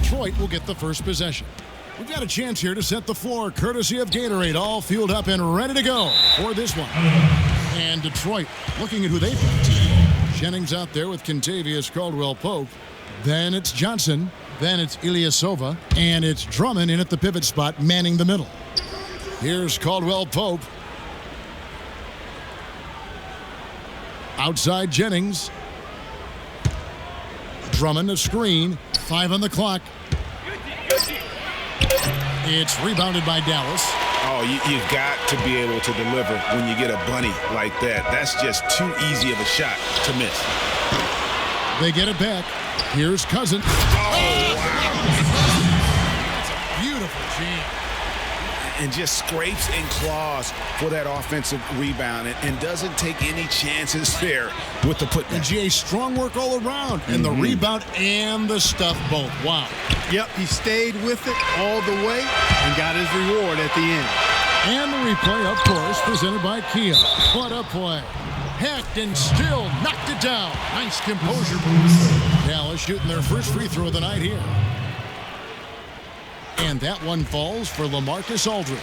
Detroit will get the first possession. We've got a chance here to set the floor, courtesy of Gatorade, all fueled up and ready to go for this one. And Detroit looking at who they've got. Jennings out there with Kentavious Caldwell-Pope. Then it's Johnson. Then it's Ilyasova. And it's Drummond in at the pivot spot, manning the middle. Here's Caldwell-Pope. Outside Jennings. Drummond a screen. 5 on the clock. It's rebounded by Dallas. Oh, you've got to be able to deliver when you get a bunny like that. That's just too easy of a shot to miss. They get it back. Here's Cousins. Oh, wow. That's a beautiful jam. And just scrapes and claws for that offensive rebound and doesn't take any chances there with the putback. And Jay, strong work all around. And the rebound and the stuff both. Wow. Yep, he stayed with it all the way and got his reward at the end. And the replay, of course, presented by Kia. What a play. Hacked and still knocked it down. Nice composure. Dallas shooting their first free throw of the night here. And that one falls for LaMarcus Aldridge.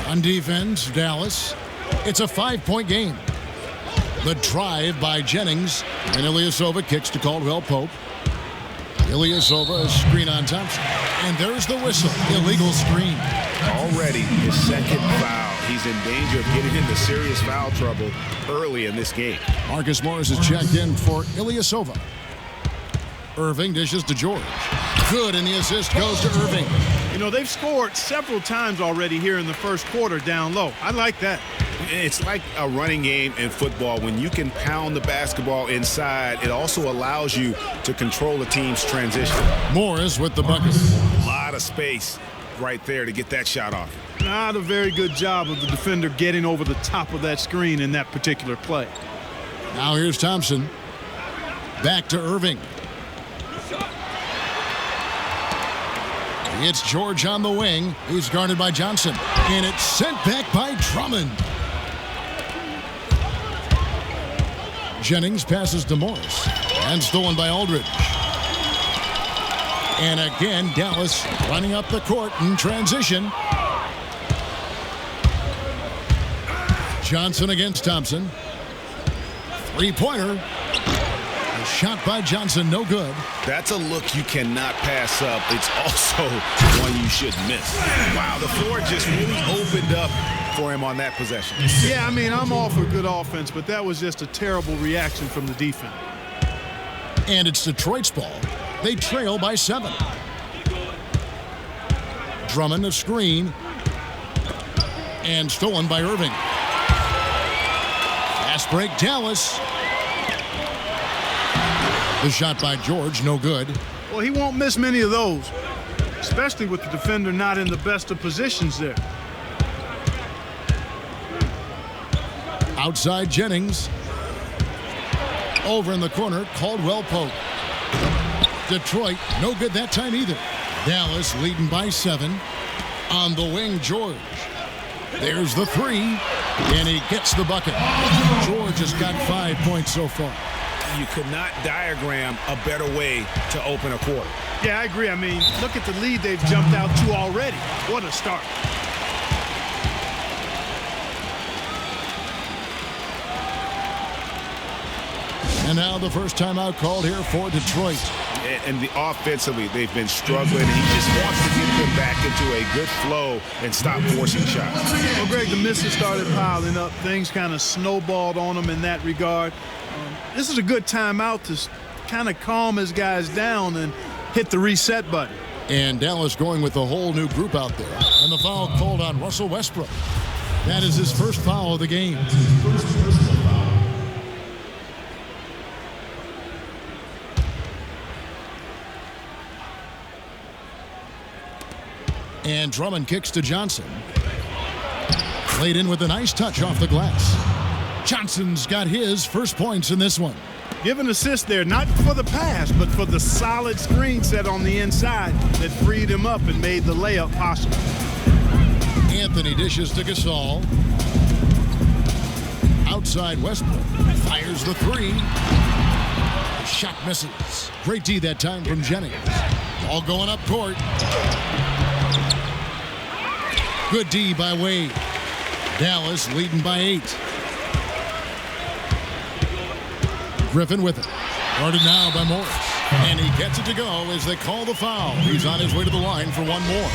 On defense, Dallas. It's a 5-point game. The drive by Jennings. And Ilyasova kicks to Caldwell-Pope. Ilyasova, a screen on Thompson. And there's the whistle. Illegal screen. Already his second foul. He's in danger of getting into serious foul trouble early in this game. Marcus Morris is checked in for Ilyasova. Irving dishes to George. Good, and the assist goes to Irving. You know, they've scored several times already here in the first quarter down low. I like that. It's like a running game in football. When you can pound the basketball inside, it also allows you to control the team's transition. Morris with the bucket. A lot of space right there to get that shot off. Not a very good job of the defender getting over the top of that screen in that particular play. Now here's Thompson. Back to Irving. It's George on the wing. He's guarded by Johnson. And it's sent back by Drummond. Jennings passes to Morris. And stolen by Aldridge. And again, Dallas running up the court in transition. Johnson against Thompson. Three-pointer. A shot by Johnson, no good. That's a look you cannot pass up. It's also one you should miss. Wow, the floor just really opened up for him on that possession. Yeah, I mean, I'm all for good offense, but that was just a terrible reaction from the defense. And it's Detroit's ball. They trail by 7. Drummond a screen. And stolen by Irving. Fast break, Dallas. The shot by George, no good. Well, he won't miss many of those, especially with the defender not in the best of positions there. Outside Jennings. Over in the corner, Caldwell-Pope. Detroit, no good that time either. Dallas leading by 7. On the wing, George. There's the 3, and he gets the bucket. George has got 5 points so far. You could not diagram a better way to open a quarter. Yeah, I agree. I mean, look at the lead they've jumped out to already. What a start. And now the first timeout called here for Detroit. And offensively, they've been struggling. He just wants to get them back into a good flow and stop forcing shots. Well, Greg, the misses started piling up. Things kind of snowballed on them in that regard. This is a good timeout to kind of calm his guys down and hit the reset button. And Dallas going with a whole new group out there. And the foul called on Russell Westbrook. That is his first foul of the game. And Drummond kicks to Johnson. Laid in with a nice touch off the glass. Johnson's got his first points in this one. Give an assist there, not for the pass, but for the solid screen set on the inside that freed him up and made the layup possible. Anthony dishes to Gasol. Outside Westbrook. Fires the 3. Shot misses. Great D that time from Jennings. Ball going up court. Good D by Wade. Dallas leading by 8. Griffin with it. Guarded now by Morris. And he gets it to go as they call the foul. He's on his way to the line for one more.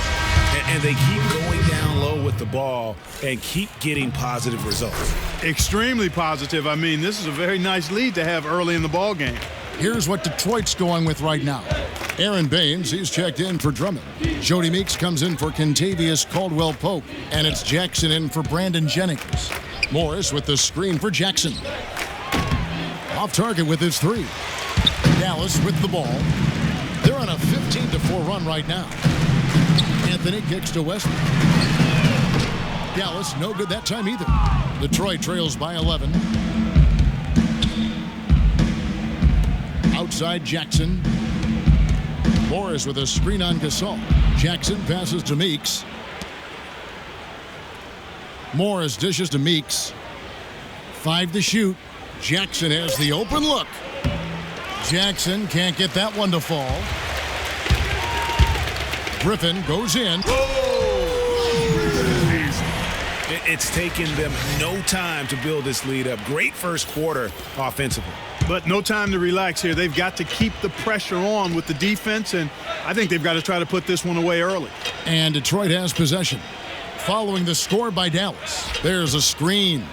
And they keep going down low with the ball and keep getting positive results. Extremely positive. I mean, this is a very nice lead to have early in the ball game. Here's what Detroit's going with right now. Aaron Baines, he's checked in for Drummond. Jody Meeks comes in for Kentavious Caldwell-Pope. And it's Jackson in for Brandon Jennings. Morris with the screen for Jackson. Off target with his 3. Dallas with the ball. They're on a 15-4 run right now. Anthony kicks to Westbrook. Dallas no good that time either. Detroit trails by 11. Outside Jackson. Morris with a screen on Gasol. Jackson passes to Meeks. Morris dishes to Meeks. 5 to shoot. Jackson has the open look. Jackson can't get that one to fall. Griffin goes in. It's taken them no time to build this lead up. Great first quarter offensively. But no time to relax here. They've got to keep the pressure on with the defense, and I think they've got to try to put this one away early. And Detroit has possession. Following the score by Dallas. There's a screen.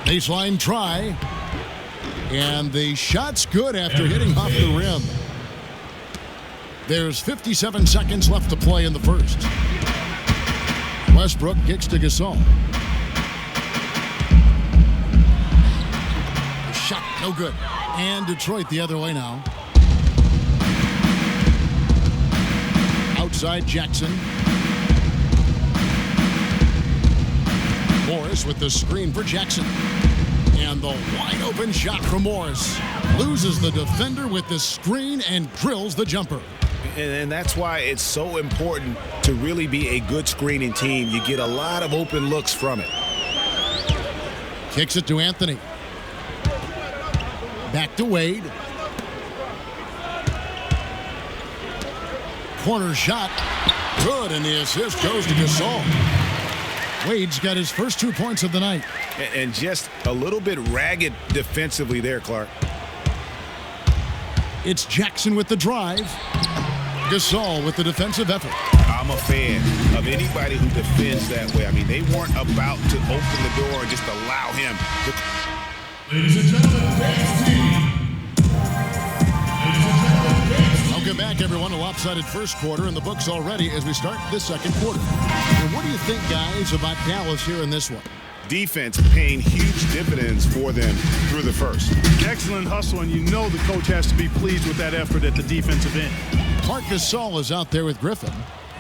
Baseline try. And the shot's good after hitting off the rim. There's 57 seconds left to play in the first. Westbrook kicks to Gasol. Shot no good. And Detroit the other way now. Outside Jackson. Morris with the screen for Jackson. And the wide open shot from Morris. Loses the defender with the screen and drills the jumper. And that's why it's so important to really be a good screening team. You get a lot of open looks from it. Kicks it to Anthony. Back to Wade. Corner shot. Good, and the assist goes to Gasol. Wade's got his first 2 points of the night. And just a little bit ragged defensively there, Clark. It's Jackson with the drive. Gasol with the defensive effort. I'm a fan of anybody who defends that way. I mean, they weren't about to open the door and just allow him to... Ladies and gentlemen, thanks team. Welcome back, everyone. A lopsided first quarter in the books already as we start this second quarter. And what do you think, guys, about Dallas here in this one? Defense paying huge dividends for them through the first. Excellent hustle, and you know the coach has to be pleased with that effort at the defensive end. Marc Gasol is out there with Griffin.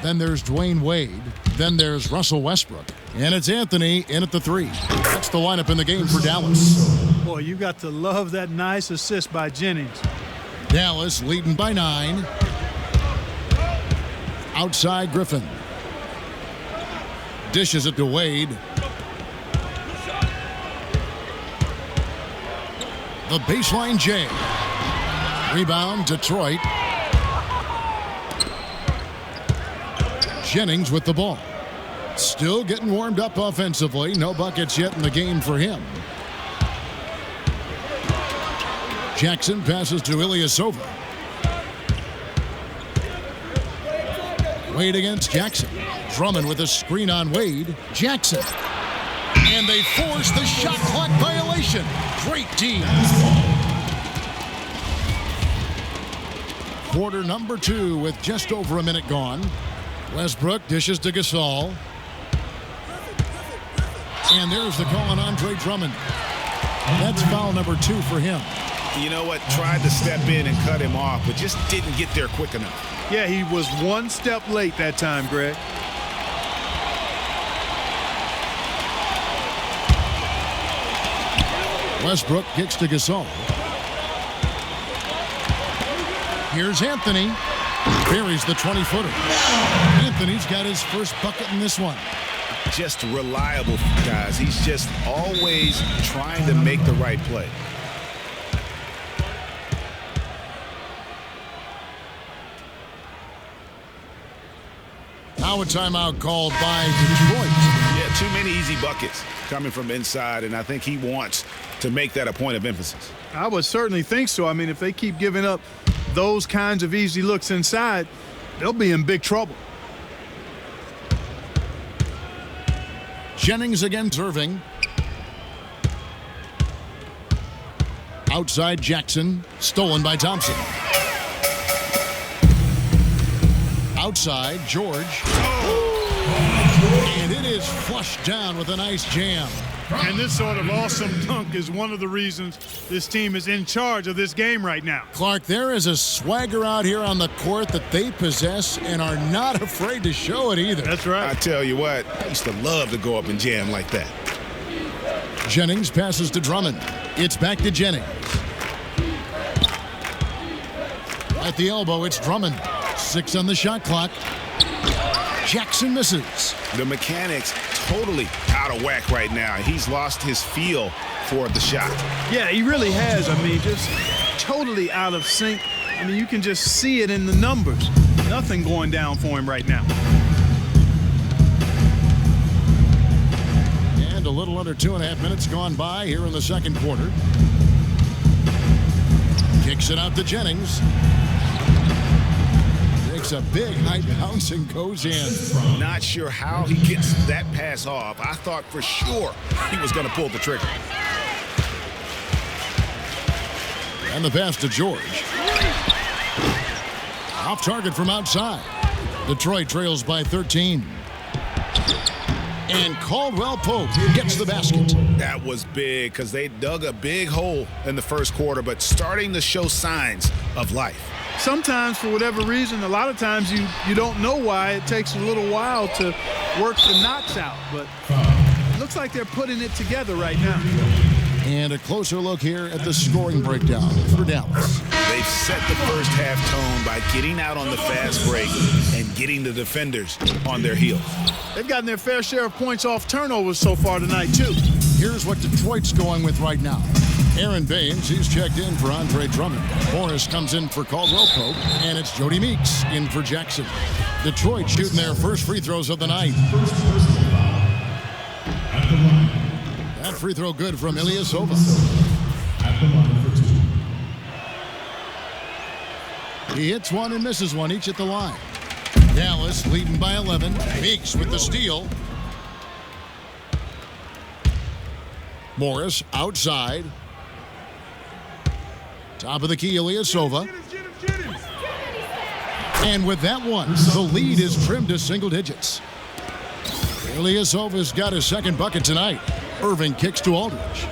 Then there's Dwayne Wade. Then there's Russell Westbrook. And it's Anthony in at the 3. That's the lineup in the game for Dallas. Boy, you got to love that nice assist by Jennings. Dallas leading by 9. Outside Griffin. Dishes it to Wade. The baseline J. Rebound Detroit. Jennings with the ball. Still getting warmed up offensively. No buckets yet in the game for him. Jackson passes to Ilyasova. Wade against Jackson. Drummond with a screen on Wade. Jackson. And they force the shot clock violation. Great D. Quarter number 2 with just over a minute gone. Westbrook dishes to Gasol. And there's the call on Andre Drummond. That's foul number 2 for him. You know what? Tried to step in and cut him off, but just didn't get there quick enough. Yeah, he was one step late that time, Greg. Westbrook kicks to Gasol. Here's Anthony. Buries the 20-footer. Anthony's got his first bucket in this one. Just reliable, guys. He's just always trying to make the right play. Now a timeout called by Detroit. Yeah, too many easy buckets coming from inside, and I think he wants to make that a point of emphasis. I would certainly think so. I mean, if they keep giving up those kinds of easy looks inside, they'll be in big trouble. Jennings against Irving. Outside Jackson, stolen by Thompson. Outside George. And it is flushed down with a nice jam. And this sort of awesome dunk is one of the reasons this team is in charge of this game right now. Clark, there is a swagger out here on the court that they possess and are not afraid to show it either. That's right. I tell you what, I used to love to go up and jam like that. Jennings passes to Drummond. It's back to Jennings. At the elbow, it's Drummond. 6 on the shot clock. Jackson misses. The mechanics totally out of whack right now. He's lost his feel for the shot. Yeah, he really has. I mean, just totally out of sync. I mean, you can just see it in the numbers. Nothing going down for him right now. And a little under 2.5 minutes gone by here in the second quarter. Kicks it out to Jennings. Takes a big high bounce and goes in. Not sure how he gets that pass off. I thought for sure he was going to pull the trigger. And the pass to George. Off target from outside. Detroit trails by 13. And Caldwell Pope gets the basket. That was big because they dug a big hole in the first quarter, but starting to show signs of life. Sometimes, for whatever reason, a lot of times you don't know why. It takes a little while to work the knots out, but it looks like they're putting it together right now. And a closer look here at the scoring breakdown for Dallas. They've set the first half tone by getting out on the fast break and getting the defenders on their heels. They've gotten their fair share of points off turnovers so far tonight, too. Here's what Detroit's going with right now. Aaron Baines, he's checked in for Andre Drummond. Morris comes in for Caldwell Pope, and it's Jody Meeks in for Jackson. Detroit shooting their first free throws of the night. That free throw good from Ilyasova. He hits one and misses one, each at the line. Dallas leading by 11. Meeks with the steal. Morris outside. Top of the key, Ilyasova. And with that one, the lead is trimmed to single digits. Ilyasova's got his second bucket tonight. Irving kicks to Aldridge.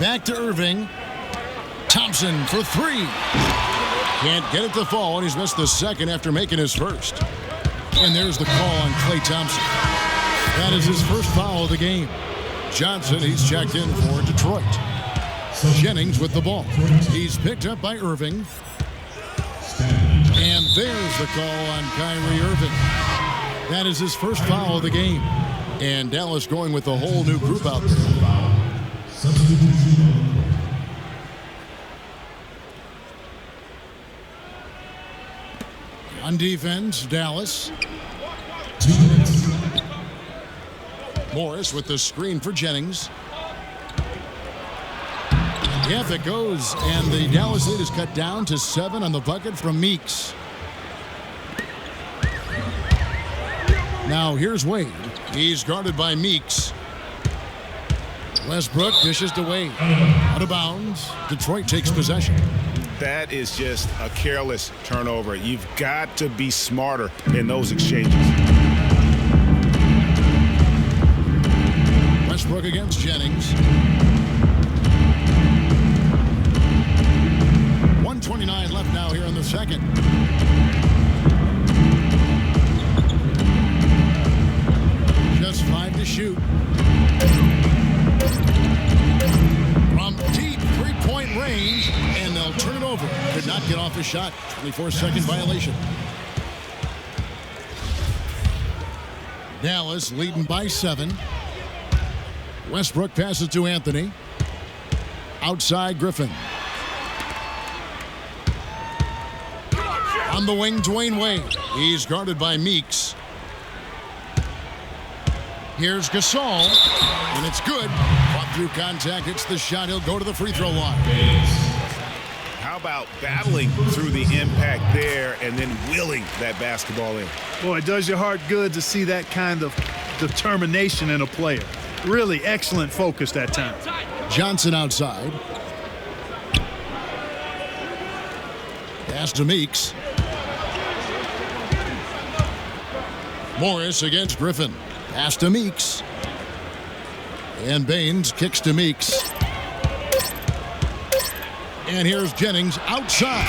Back to Irving. Thompson for three. Can't get it to fall, and he's missed the second after making his first. And there's the call on Klay Thompson. That is his first foul of the game. Johnson, he's checked in for Detroit. Jennings with the ball. He's picked up by Irving. And there's the call on Kyrie Irving. That is his first foul of the game. And Dallas going with a whole new group out there. On defense, Dallas. Morris with the screen for Jennings. Yep, it goes, and the Dallas lead is cut down to 7 on the bucket from Meeks. Now here's Wade. He's guarded by Meeks. Westbrook dishes to Wade. Out of bounds. Detroit takes possession. That is just a careless turnover. You've got to be smarter in those exchanges. Westbrook against Jennings. 1:29 left now here in the second. Just 5 to shoot. From deep three-point range, and they'll turn it over. Could not get off the shot. 24-second violation. Dallas leading by 7. Westbrook passes to Anthony. Outside Griffin. On the wing, Dwayne Wade. He's guarded by Meeks. Here's Gasol, and it's good. Fought through contact, hits the shot. He'll go to the free throw line. How about battling through the impact there and then willing that basketball in? Boy, it does your heart good to see that kind of determination in a player. Really excellent focus that time. Johnson outside. Pass to Meeks. Morris against Griffin. Pass to Meeks. And Baines kicks to Meeks. And here's Jennings outside.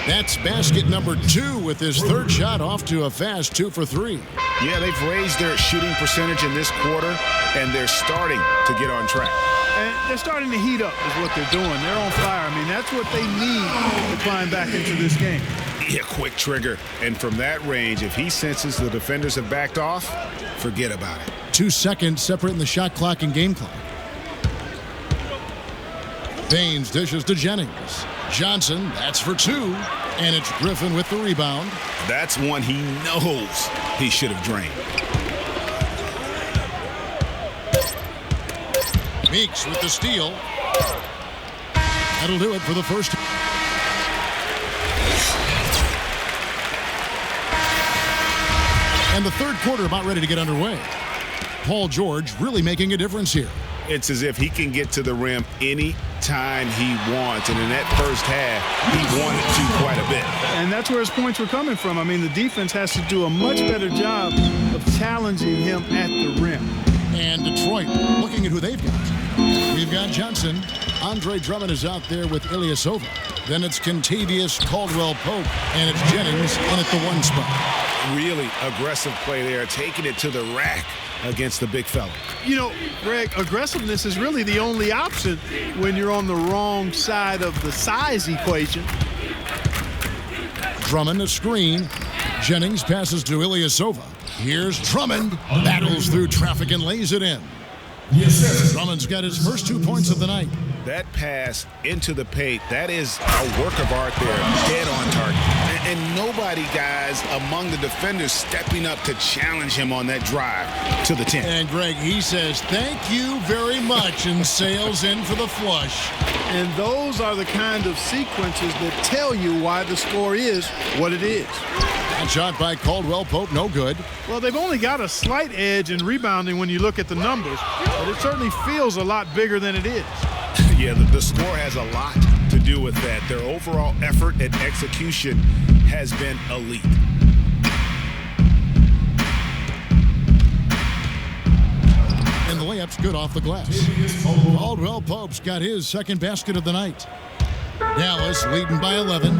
That's basket number 2 with his third shot off to a fast 2 for 3. Yeah, they've raised their shooting percentage in this quarter, and they're starting to get on track. And they're starting to heat up is what they're doing. They're on fire. I mean, that's what they need to climb back into this game. Yeah, quick trigger. And from that range, if he senses the defenders have backed off, forget about it. 2 seconds separating the shot clock and game clock. Baines dishes to Jennings. Johnson, that's for 2. And it's Griffin with the rebound. That's one he knows he should have drained. Meeks with the steal. That'll do it for the first. And the third quarter about ready to get underway. Paul George really making a difference here. It's as if he can get to the rim any time he wants. And in that first half, he wanted to quite a bit. And that's where his points were coming from. I mean, the defense has to do a much better job of challenging him at the rim. And Detroit looking at who they've got. We've got Johnson. Andre Drummond is out there with Ilyasova. Then it's Kentavious Caldwell-Pope. And it's Jennings in at the 1 spot. Really aggressive play there, taking it to the rack against the big fella. You know, Greg, aggressiveness is really the only option when you're on the wrong side of the size equation. Drummond a screen. Jennings passes to Ilyasova. Here's Drummond. Battles through traffic and lays it in. Drummond's got his first 2 points of the night. That pass into the paint, that is a work of art there, dead on target. And nobody, guys, among the defenders stepping up to challenge him on that drive to the 10. And Greg, he says, thank you very much, and sails in for the flush. And those are the kind of sequences that tell you why the score is what it is. That shot by Caldwell-Pope, no good. Well, they've only got a slight edge in rebounding when you look at the numbers, but it certainly feels a lot bigger than it is. Yeah, the score has a lot to do with that. Their overall effort and execution has been elite. And the layup's good off the glass. Caldwell-Pope's got his second basket of the night. Dallas leading by 11.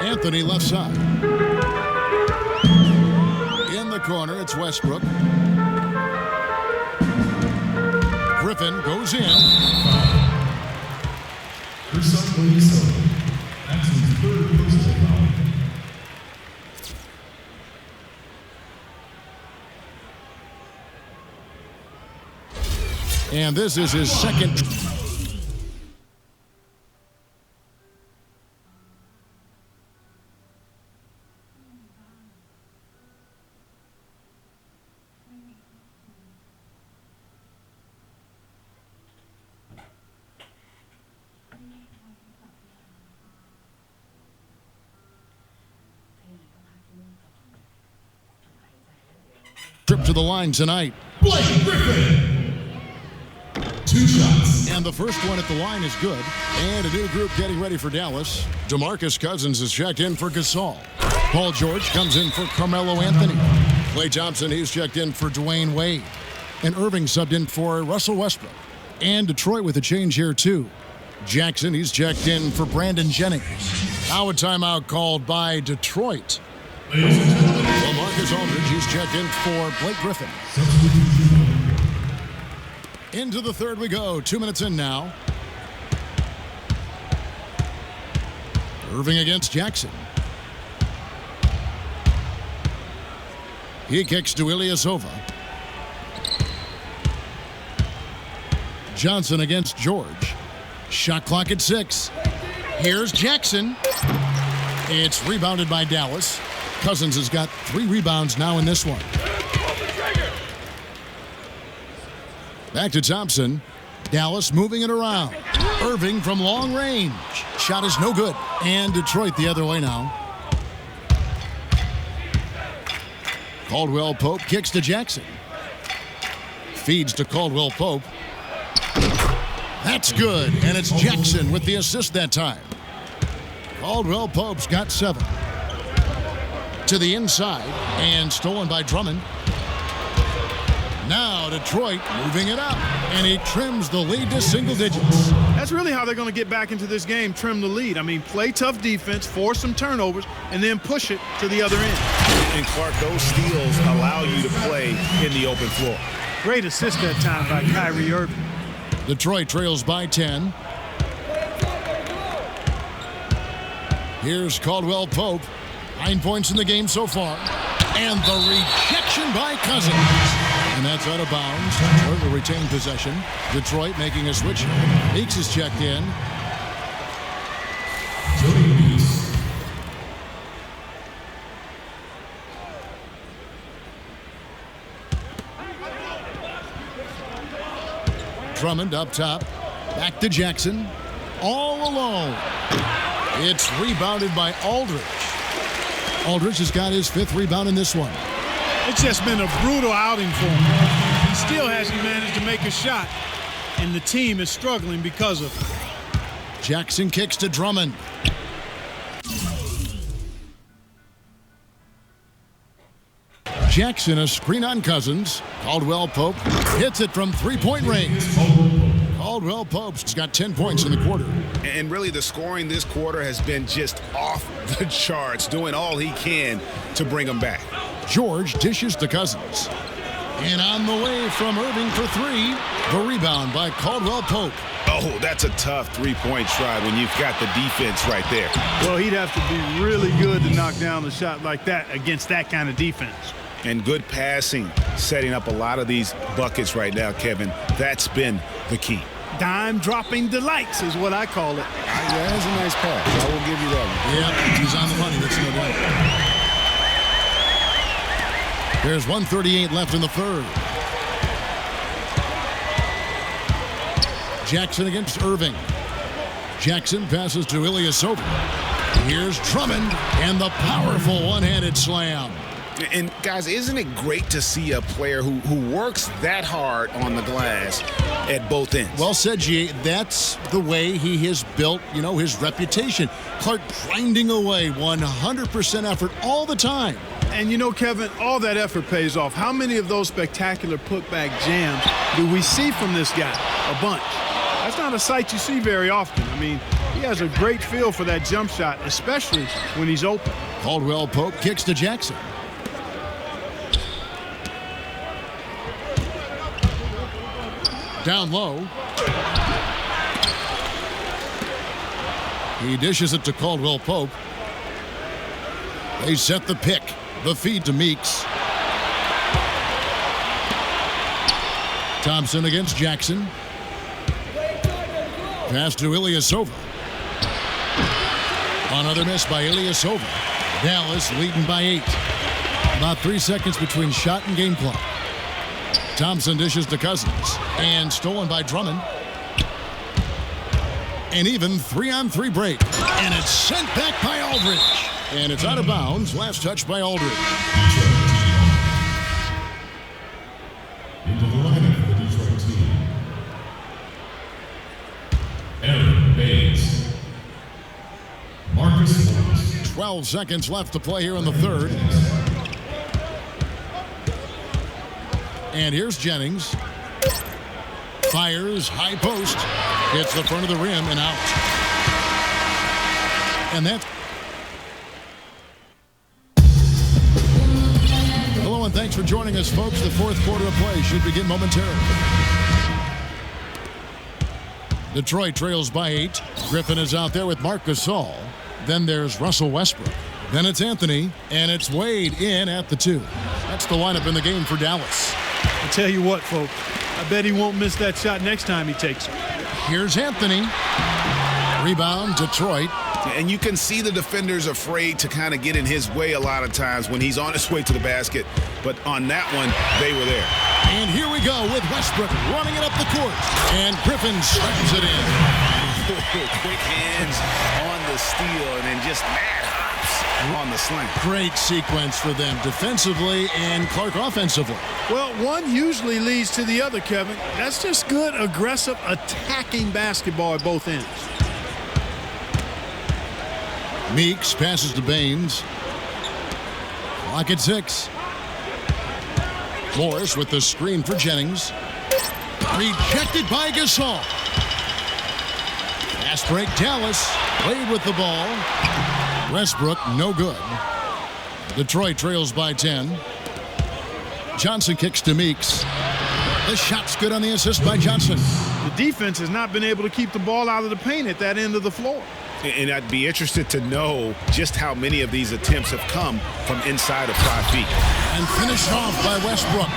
Anthony left side. In the corner, it's Westbrook. Griffin goes in. And this is his second. Trip to the line tonight. Blake Griffin. 2 shots. And the first one at the line is good. And a new group getting ready for Dallas. DeMarcus Cousins is checked in for Gasol. Paul George comes in for Carmelo Anthony. Klay Thompson, he's checked in for Dwayne Wade. And Irving subbed in for Russell Westbrook. And Detroit with a change here too. Jackson, he's checked in for Brandon Jennings. Now a timeout called by Detroit. Well, Marcus Aldridge, he's checked in for Blake Griffin. Into the third we go. 2 minutes in now. Irving against Jackson. He kicks to Ilyasova. Johnson against George. Shot clock at 6. Here's Jackson. It's rebounded by Dallas. Cousins has got 3 rebounds now in this one. Back to Thompson. Dallas moving it around. Irving from long range. Shot is no good. And Detroit the other way now. Caldwell Pope kicks to Jackson. Feeds to Caldwell Pope. That's good. And it's Jackson with the assist that time. Caldwell Pope's got 7. To the inside. And stolen by Drummond. Now Detroit moving it up, and he trims the lead to single digits. That's really how they're going to get back into this game, trim the lead. I mean, play tough defense, force some turnovers, and then push it to the other end. And Clark, those steals allow you to play in the open floor. Great assist that time by Kyrie Irving. Detroit trails by 10. Here's Caldwell Pope. 9 points in the game so far. And the rejection by Cousins. And that's out of bounds. Detroit will retain possession. Detroit making a switch. Meeks is checked in. Drummond up top. Back to Jackson. All alone. It's rebounded by Aldridge. Aldridge has got his 5th rebound in this one. It's just been a brutal outing for him. He still hasn't managed to make a shot, and the team is struggling because of it. Jackson kicks to Drummond. Jackson a screen on Cousins. Caldwell Pope hits it from 3-point range. Caldwell Pope's got 10 points in the quarter. And really the scoring this quarter has been just off the charts, doing all he can to bring them back. George dishes to Cousins. And on the way from Irving for 3. The rebound by Caldwell Pope. Oh, that's a tough 3-point try when you've got the defense right there. Well, he'd have to be really good to knock down a shot like that against that kind of defense. And good passing, setting up a lot of these buckets right now, Kevin. That's been the key. Dime-dropping delights is what I call it. Yeah, that's a nice pass. I will give you that one. Yeah, he's on the money. That's no doubt. There's 1:38 left in the 3rd. Jackson against Irving. Jackson passes to Ilyasova. Here's Drummond and the powerful one-handed slam. And, guys, isn't it great to see a player who works that hard on the glass at both ends? Well said, G. That's the way he has built, his reputation. Clark grinding away, 100% effort all the time. And, Kevin, all that effort pays off. How many of those spectacular putback jams do we see from this guy? A bunch. That's not a sight you see very often. I mean, he has a great feel for that jump shot, especially when he's open. Caldwell Pope kicks to Jackson. Down low. He dishes it to Caldwell Pope. They set the pick. The feed to Meeks. Thompson against Jackson. Pass to Ilyasova. Another miss by Ilyasova. Dallas leading by 8. About 3 seconds between shot and game clock. Thompson dishes to Cousins. And stolen by Drummond. An even 3-on-3 break. And it's sent back by Aldridge. And it's out of bounds. Last touch by Aldridge. Into the lineup for the Detroit team. Aaron Baines. Marcus Morris. 12 seconds left to play here in the 3rd. And here's Jennings. Fires, high post. Hits the front of the rim and out. And that. Hello and thanks for joining us, folks. The 4th quarter of play should begin momentarily. Detroit trails by 8. Griffin is out there with Marc Gasol. Then there's Russell Westbrook. Then it's Anthony, and it's Wade in at the 2. That's the lineup in the game for Dallas. I tell you what, folks, I bet he won't miss that shot next time he takes it. Here's Anthony. Rebound, Detroit. And you can see the defenders afraid to kind of get in his way a lot of times when he's on his way to the basket. But on that one, they were there. And here we go with Westbrook running it up the court. And Griffin slams it in. Quick hands on the steal and then just mad hops on the slam. Great sequence for them defensively and Clark offensively. Well, one usually leads to the other, Kevin. That's just good, aggressive, attacking basketball at both ends. Meeks passes to Baines. Clock at 6. Morris with the screen for Jennings. Rejected by Gasol. Fast break, Dallas. Played with the ball. Westbrook, no good. Detroit trails by 10. Johnson kicks to Meeks. The shot's good on the assist by Johnson. The defense has not been able to keep the ball out of the paint at that end of the floor. And I'd be interested to know just how many of these attempts have come from inside of 5 feet. And finished off by Westbrook.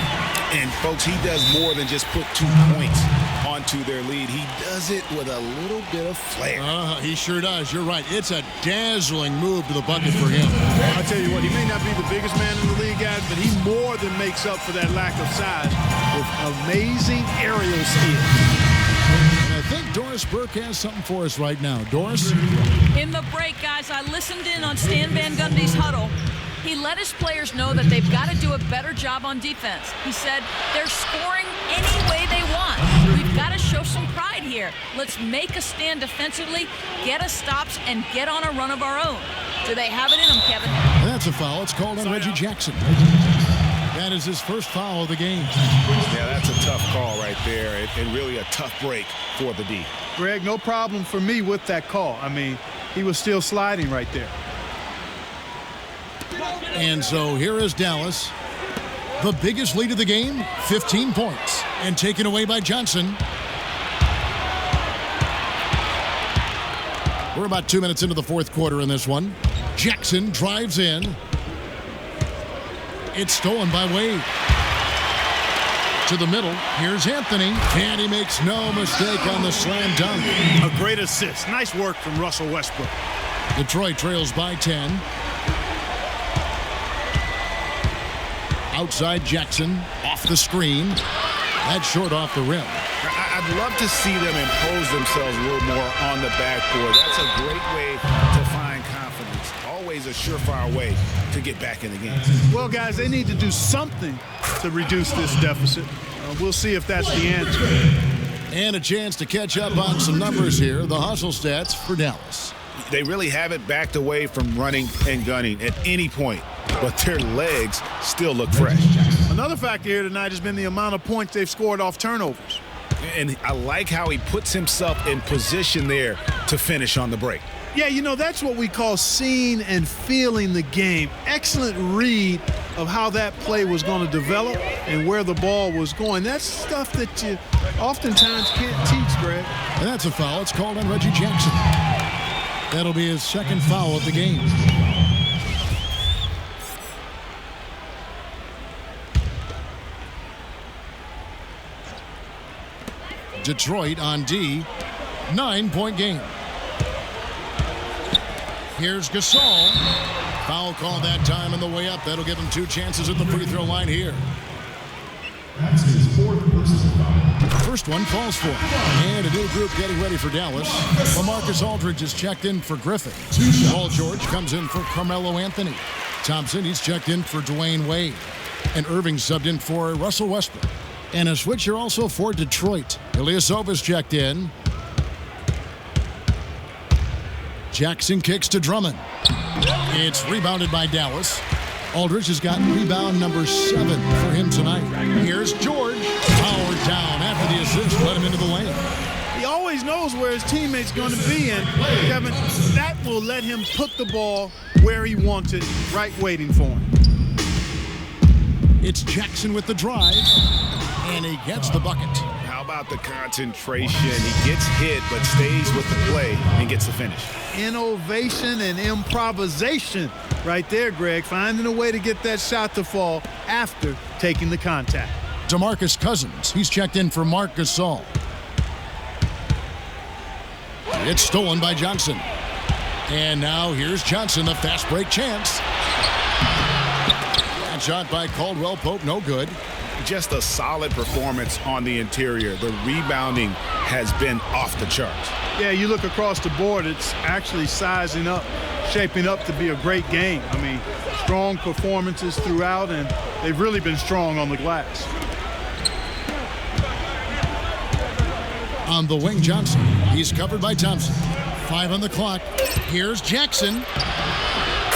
And, folks, he does more than just put 2 points onto their lead. He does it with a little bit of flair. He sure does. You're right. It's a dazzling move to the bucket for him. I'll tell you what, he may not be the biggest man in the league, guys, but he more than makes up for that lack of size with amazing aerial skill. I think Doris Burke has something for us right now. Doris? In the break, guys, I listened in on Stan Van Gundy's huddle. He let his players know that they've got to do a better job on defense. He said they're scoring any way they want. We've got to show some pride here. Let's make a stand defensively, get us stops, and get on a run of our own. Do they have it in them, Kevin? That's a foul. It's called on Reggie Jackson. That is his first foul of the game. Yeah, that's a tough call right there, and really a tough break for the D. Greg, no problem for me with that call. I mean, he was still sliding right there. And so here is Dallas. The biggest lead of the game, 15 points. And taken away by Johnson. We're about 2 minutes into the fourth quarter in this one. Jackson drives in. It's stolen by Wade. To the middle. Here's Anthony. And he makes no mistake on the slam dunk. A great assist. Nice work from Russell Westbrook. Detroit trails by 10. Outside Jackson. Off the screen. That's short off the rim. I'd love to see them impose themselves a little more on the backboard. That's a great way to find confidence. Always a surefire way to get back in the game. Well, guys, they need to do something to reduce this deficit. We'll see if that's the answer. And a chance to catch up on some numbers here. The hustle stats for Dallas. They really haven't backed away from running and gunning at any point, but their legs still look fresh. Another factor here tonight has been the amount of points they've scored off turnovers. And I like how he puts himself in position there to finish on the break. Yeah, you know, that's what we call seeing and feeling the game. Excellent read of how that play was going to develop and where the ball was going. That's stuff that you oftentimes can't teach, Greg. And that's a foul. It's called on Reggie Jackson. That'll be his second foul of the game. Detroit on D. 9-point game. Here's Gasol. Foul call that time on the way up. That'll give him 2 chances at the free throw line here. That's his fourth personal foul. First one falls for him. And a new group getting ready for Dallas. LaMarcus Aldridge is checked in for Griffin. Paul George comes in for Carmelo Anthony. Thompson, he's checked in for Dwayne Wade. And Irving subbed in for Russell Westbrook. And a switcher also for Detroit. Ilyasova's checked in. Jackson kicks to Drummond. It's rebounded by Dallas. Aldridge has got rebound number 7 for him tonight. Here's George. Powered down after the assist. Let him into the lane. He always knows where his teammate's going to be, and Kevin, that will let him put the ball where he wants it, right waiting for him. It's Jackson with the drive, and he gets the bucket. How about the concentration? He gets hit, but stays with the play and gets the finish. Innovation and improvisation right there, Greg. Finding a way to get that shot to fall after taking the contact. DeMarcus Cousins, he's checked in for Marc Gasol. It's stolen by Johnson. And now here's Johnson, the fast break chance. And shot by Caldwell Pope, no good. Just a solid performance on the interior. The rebounding has been off the charts. Yeah, you look across the board, it's actually sizing up, shaping up to be a great game. I mean, strong performances throughout, and they've really been strong on the glass. On the wing, Johnson. He's covered by Thompson. 5 on the clock. Here's Jackson.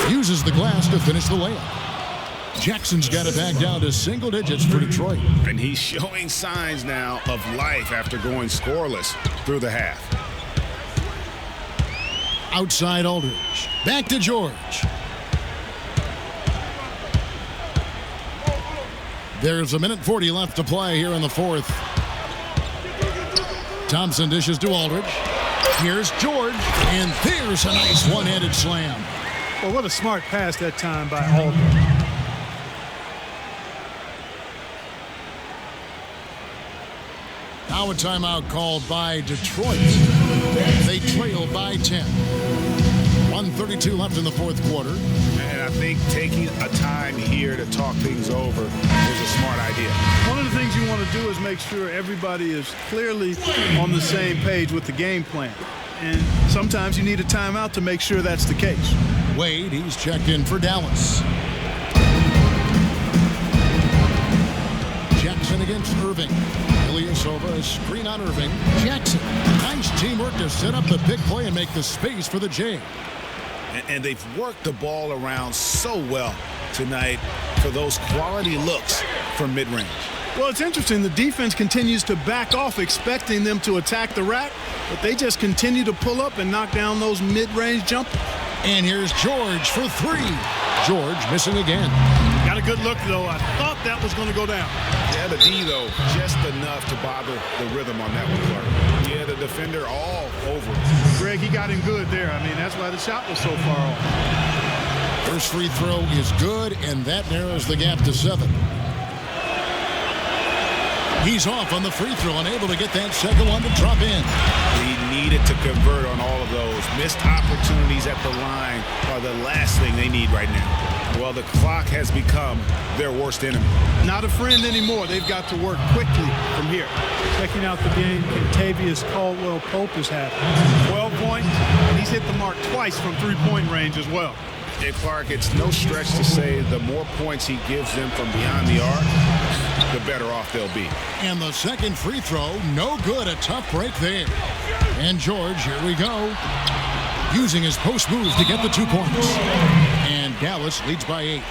Uses the glass to finish the layup. Jackson's got it back down to single digits for Detroit. And he's showing signs now of life after going scoreless through the half. Outside Aldridge. Back to George. There's 1:40 left to play here in the fourth. Thompson dishes to Aldridge. Here's George. And there's a nice one-handed slam. Well, what a smart pass that time by Aldridge. Now a timeout called by Detroit. They trail by 10. 1:32 left in the fourth quarter. And I think taking a time here to talk things over is a smart idea. One of the things you want to do is make sure everybody is clearly on the same page with the game plan. And sometimes you need a timeout to make sure that's the case. Wade, he's checked in for Dallas. Jackson against Irving. Ilyasova, a screen on Irving. Jackson, nice teamwork to set up the big play and make the space for the J. And they've worked the ball around so well tonight for those quality looks from mid-range. Well, it's interesting. The defense continues to back off, expecting them to attack the rack, but they just continue to pull up and knock down those mid-range jumpers. And here's George for 3. George missing again. Got a good look, though. I thought that was going to go down. Yeah, the D, though, just enough to bother the rhythm on that one, Clark. Yeah, the defender all over it. Greg, he got him good there. I mean, that's why the shot was so far off. First free throw is good, and that narrows the gap to 7. He's off on the free throw, unable to get that second one to drop in. He needed to convert on all of those. Missed opportunities at the line are the last thing they need right now. Well, the clock has become their worst enemy. Not a friend anymore. They've got to work quickly from here. Checking out the game, Contavious Caldwell Pope has had 12 points, and he's hit the mark twice from three-point range as well. Hey, Clark, it's no stretch to say the more points he gives them from behind the arc, the better off they'll be. And the second free throw, no good. A tough break there. And George, here we go. Using his post moves to get the 2 points. And Dallas leads by 8.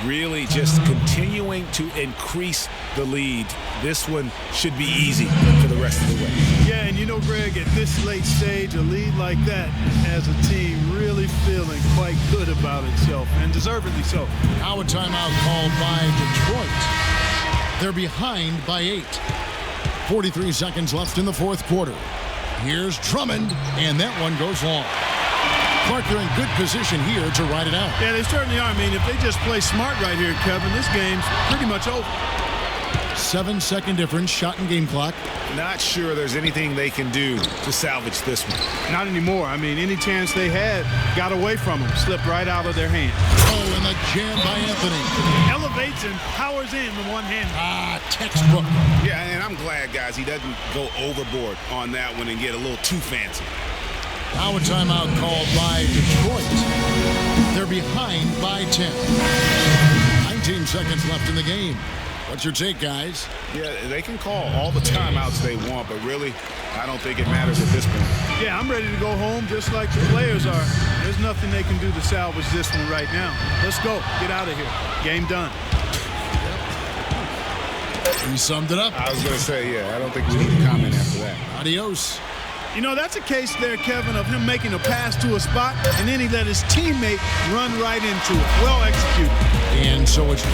Really just continuing to increase the lead. This one should be easy for the rest of the way. Yeah, and you know, Greg, at this late stage, a lead like that has a team really feeling quite good about itself, and deservedly so. Now a timeout called by Detroit. They're behind by 8. 43 seconds left in the fourth quarter. Here's Drummond, and that one goes long. Clark, they're in good position here to ride it out. Yeah, they certainly are. I mean, if they just play smart right here, Kevin, this game's pretty much over. 7-second difference, shot and game clock. Not sure there's anything they can do to salvage this one. Not anymore. I mean, any chance they had got away from them, slipped right out of their hands. Oh, and the jam by Anthony. Elevates and powers in with one hand. Textbook. Yeah, and I'm glad, guys, he doesn't go overboard on that one and get a little too fancy. Now a timeout called by Detroit. They're behind by 10. 19 seconds left in the game. What's your take, guys? Yeah, they can call all the timeouts they want, but really, I don't think it matters at this point. Yeah, I'm ready to go home just like the players are. There's nothing they can do to salvage this one right now. Let's go. Get out of here. Game done. You summed it up. I was going to say, yeah, I don't think we need to comment after that. Adios. You know, that's a case there, Kevin, of him making a pass to a spot, and then he let his teammate run right into it. Well executed. And so it's...